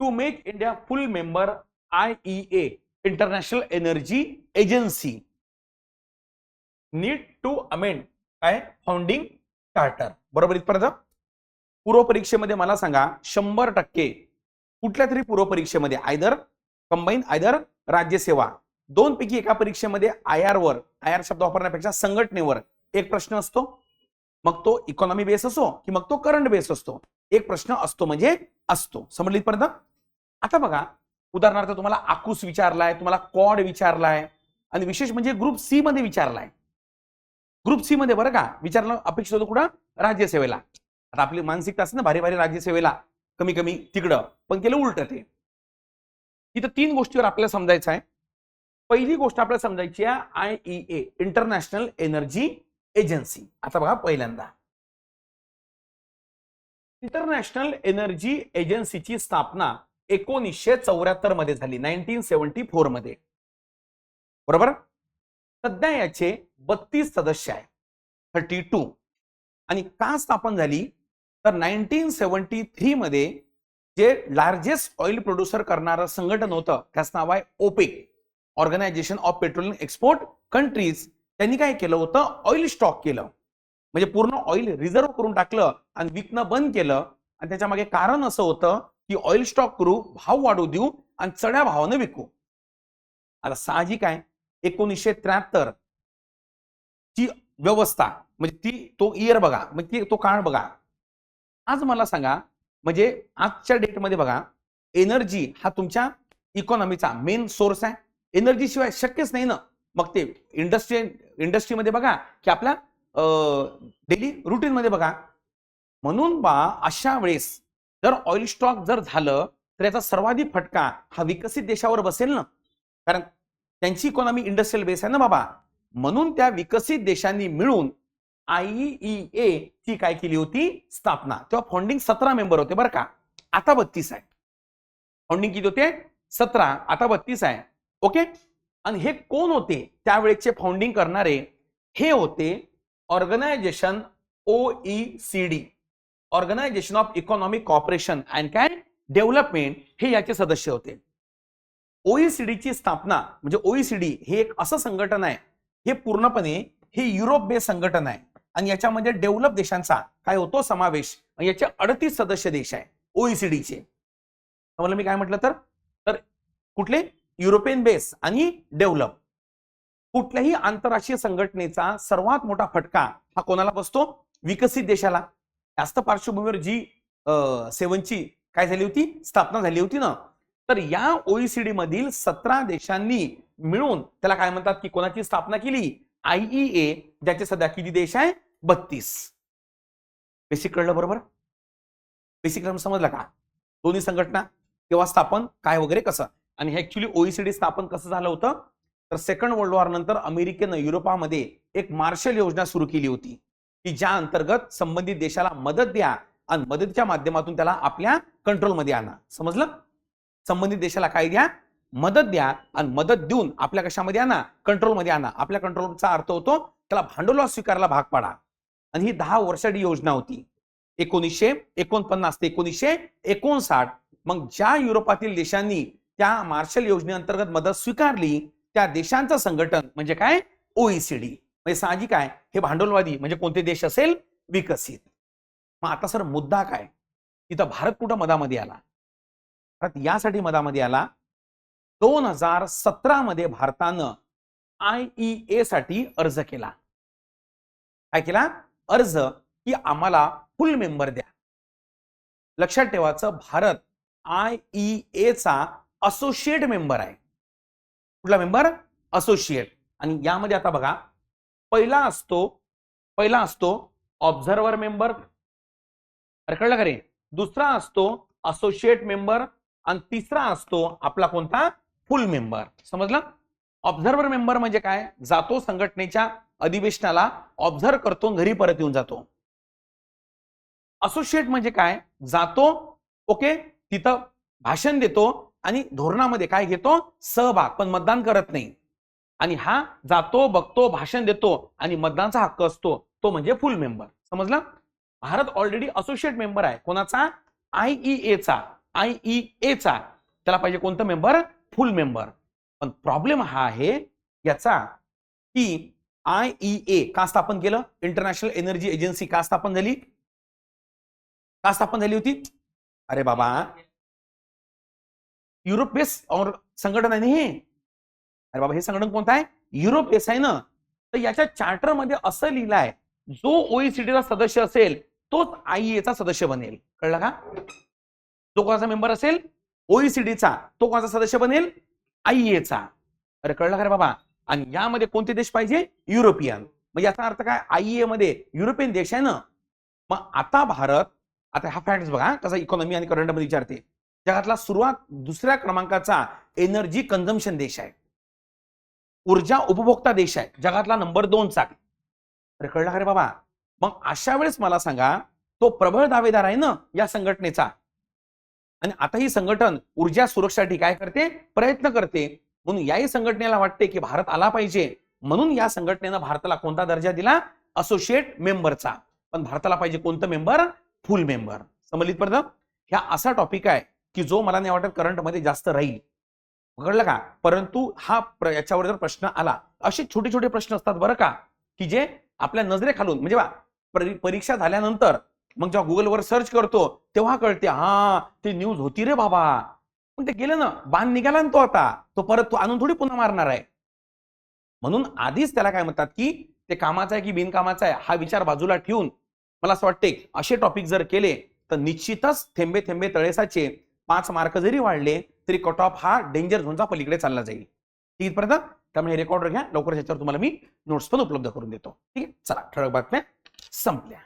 To make India full member IEA international energy agency need to amend काय founding charter. बरोबर इथपर्यंत. पूर्व परीक्षेमध्ये मला सांगा 100% कुठल्या तरी पूर्व परीक्षेमध्ये आयदर कंबाईन आयदर राज्यसेवा दोन पैकी एका परीक्षेमध्ये आय शब्द वापरण्यापेक्षा संघटनेवर एक प्रश्न असतो. मग तो इकॉनॉमी बेस असो की मग तो करंट बेस असतो. एक प्रश्न असतो म्हणजे असतो. समजली इथपर्यंत. आता बघा उदाहरणार्थ तुम्हाला आकुस विचारलाय, तुम्हाला कॉड विचारलाय आणि विशेष म्हणजे ग्रुप सी मध्ये विचारलाय. ग्रुप सी मध्ये बरं का विचारलं अपेक्षित होतं कुठं राज्यसेवेला. आता आपली मानसिकता असते ना भारी भारी राज्यसेवेला कमी कमी तिकडं, पण केलं उलट. ते इथं तीन गोष्टीवर आपल्याला समजायचं आहे. पहिली गोष्ट आपल्याला समजायची आहे IEA इंटरनॅशनल एनर्जी एजन्सी. आता बघा पहिल्यांदा इंटरनॅशनल एनर्जी एजन्सीची स्थापना 1974 मध्ये झाली. 1974 मध्ये. बरोबर. सध्या याचे 32 सदस्य आहे. 32. आणि का स्थापन झाली तर 1973 मध्ये जे लार्जेस्ट ऑइल प्रोड्युसर करणारं संघटन होतं त्याचं नाव आहे OPEC organization of petroleum export countries. त्यांनी काय केलं होतं ऑइल स्टॉक केलं. म्हणजे पूर्ण ऑइल रिझर्व्ह करून टाकलं आणि विकणं बंद केलं. आणि त्याच्या मागे कारण असं होतं की ऑइल स्टॉक करू, भाव वाढू देऊ आणि चढ्या भावाने विकू. आता साहजिक आहे 1973 ची व्यवस्था म्हणजे ती तो इयर बघा म्हणजे तो काळ बघा. आज मला सांगा म्हणजे आजच्या डेटमध्ये बघा एनर्जी हा तुमच्या इकॉनॉमीचा मेन सोर्स आहे. एनर्जी शिवाय शक्यच नाही ना. मग ते इंडस्ट्रीमध्ये बघा की आपल्या डेली रुटीन मध्ये बघा. म्हणून बा अशा वेळेस जर ऑइल स्टॉक जर झालं तर याचा सर्वाधिक फटका हा विकसित देशावर बसेल ना. कारण त्यांची इकॉनॉमी इंडस्ट्रियल बेस आहे ना बाबा. म्हणून त्या विकसित देशांनी मिळून IEA ची काय केली होती स्थापना. तेव्हा फाउंडिंग 17 मेंबर होते बरं का. आता 32 आहे. फाउंडिंग किती होते 17, आता 32 आहे. ओके. आणि हे कोण होते त्यावेळेचे फाउंडिंग करणारे. हे होते organization OECD organization of economic cooperation and काय डेव्हलपमेंट हे याचे सदस्य होते. OECD ची स्थापना म्हणजे OECD हे एक असं संघटन आहे हे पूर्णपणे हे युरोप बेस संघटन आहे आणि याच्यामध्ये डेव्हलप देशांचा काय होतो समावेश. याचे 38 सदस्य देश आहे OECD चे. समजलं मी काय म्हटलं तर कुठले युरोपियन बेस आणि डेव्हलप. कुठल्याही आंतरराष्ट्रीय संघटनेचा सर्वात मोठा फटका हा कोणाला बसतो विकसित देशाला. जास्त पार्श्वभूमीवर G7 ची काय झाली होती स्थापना झाली होती ना. तर या OECD मधील 17 देशांनी मिळून त्याला काय म्हणतात की कोणाची स्थापना केली IEA ज्याचे सध्या किती देश आहे 32. बेसिक कळलं बरोबर. बेसिक समजलं का. दोन्ही संघटना केव्हा स्थापन काय वगैरे कसं. आणि हे ऍक्च्युली OECD स्थापन कसं झालं होतं तर सेकंड वर्ल्ड वॉर नंतर अमेरिकेनं युरोपामध्ये एक मार्शल योजना सुरू केली होती की ज्या अंतर्गत संबंधित देशाला मदत द्या आणि मदतीच्या माध्यमातून त्याला आपल्या कंट्रोलमध्ये आणा. समजलं. संबंधित देशाला काय द्या मदत द्या आणि मदत देऊन आपल्या कशामध्ये आणा कंट्रोलमध्ये आणा. आपल्या कंट्रोलचा अर्थ होतो त्याला भांडवल स्वीकारायला भाग पाडा. आणि ही 10 वर्षाची योजना होती 1949 ते 1959. मग ज्या युरोपातील देशांनी त्या मार्शल योजनेअंतर्गत मदत स्वीकारली त्या देशांचं संघटन म्हणजे काय OECD. म्हणजे साहजिक आहे हे भांडवलवादी म्हणजे कोणते देश असेल विकसित. मग आता सर मुद्दा काय इथं भारत कुठं मधामध्ये आला. भारत यासाठी मधामध्ये आला 2017 मध्ये भारतानं IEA साठी अर्ज केला. काय केला अर्ज की आम्हाला फुल मेंबर द्या. लक्षात ठेवायचं भारत IEA चा असोसिएट मेंबर आहे. कुठला मेंबर असोसिएट. आणि यामध्ये आता बघा पहिला असतो ऑब्झर्वर मेंबर. कळलं का रे. दुसरा असतो असोसिएट मेंबर आणि तिसरा असतो आपला कोणता फुल मेंबर. समजलं. ऑब्झर्वर मेंबर म्हणजे काय जातो संघटनेच्या अधिवेशनाला ऑब्झर्व करतो घरी परत येऊन जातो. असोसिएट म्हणजे काय जातो ओके तिथं भाषण देतो आणि धोरणामध्ये काय घेतो सहभाग पण मतदान करत नाही. आणि हा जातो बघतो भाषण देतो आणि मतदानाचा हक्क असतो तो म्हणजे फुल मेंबर. समजलं. भारत ऑलरेडी असोसिएट मेंबर आहे कोणाचा IEA चा. IEA चा, त्याला पाहिजे कोणतं मेंबर? फुल मेंबर. पण प्रॉब्लेम हा आहे याचा की IEA का स्थापन केलं? इंटरनॅशनल एनर्जी एजन्सी का स्थापन झाली? का स्थापन झाली होती? अरे बाबा, युरोप बेस और संघटन आहे हे. अरे बाबा, हे संघटन कोणतं आहे? युरोप बेस आहे ना. तर याच्या चार्टर मध्ये असं लिहिलं आहे, जो ओईसीडीचा सदस्य असेल तोच IEA चा सदस्य बनेल. कळलं का? जो कोणाचा मेंबर असेल ओईसीडीचा, तो कोणाचा सदस्य बनेल? IEA चा. अरे कळलं का रे बाबा? आणि यामध्ये कोणते देश पाहिजे? युरोपियन. मग याचा अर्थ काय? IEA मध्ये युरोपियन देश आहे ना. मग आता भारत, आता हा फॅक्ट बघा कसा इकॉनॉमी आणि करंट मध्ये विचारते. जगातला दुसऱ्या क्रमांकाचा एनर्जी कन्झम्पशन देश आहे, ऊर्जा उपभोक्ता देश आहे, जगातला नंबर 2 चा. अरे कळलं का रे बाबा? मग अशा वेळेस मला सांगा, तो प्रबळ दावेदार आहे ना या संघटनेचा. आणि आता ही संघटन ऊर्जा सुरक्षेसाठी काय करते? प्रयत्न करते. म्हणून याही संघटनेला वाटते की भारत आला पाहिजे. म्हणून या संघटनेनं भारताला कोणता दर्जा दिला? असोसिएट मेंबरचा. पण भारताला पाहिजे कोणतं मेंबर? फुल मेंबर. समजलीत पर्यंत? ह्या असा टॉपिक आहे की जो मला नाही वाटत करंट मध्ये जास्त राहील. कळलं का? परंतु हा याच्यावर जर प्रश्न आला, असे छोटे छोटे प्रश्न असतात बरं का, की जे आपल्या नजरेखालून म्हणजे परीक्षा झाल्यानंतर मग जेव्हा गुगलवर सर्च करतो तेव्हा कळते, हा ते न्यूज होती रे बाबा. पण ते गेलं ना, बाण निघाला ना तो. आता तो परत तो आणून थोडी पुन्हा मारणार आहे. म्हणून आधीच त्याला काय म्हणतात की ते कामाचा आहे की बिनकामाचा आहे हा विचार बाजूला ठेवून मला असं वाटते असे टॉपिक जर केले तर निश्चितच थेंबे थेंबे तळेसाचे 5 मार्क जरी वाढले तरी कट ऑफ हा डेंजर झोनचा पलीकडे चालला जाईल. ठीक पर्यंत? त्यामुळे रेकॉर्डर घ्या, लवकर याच्यावर तुम्हाला मी नोट्स पण उपलब्ध करून देतो. ठीक आहे, चला ठळक बातम्या संपल्या.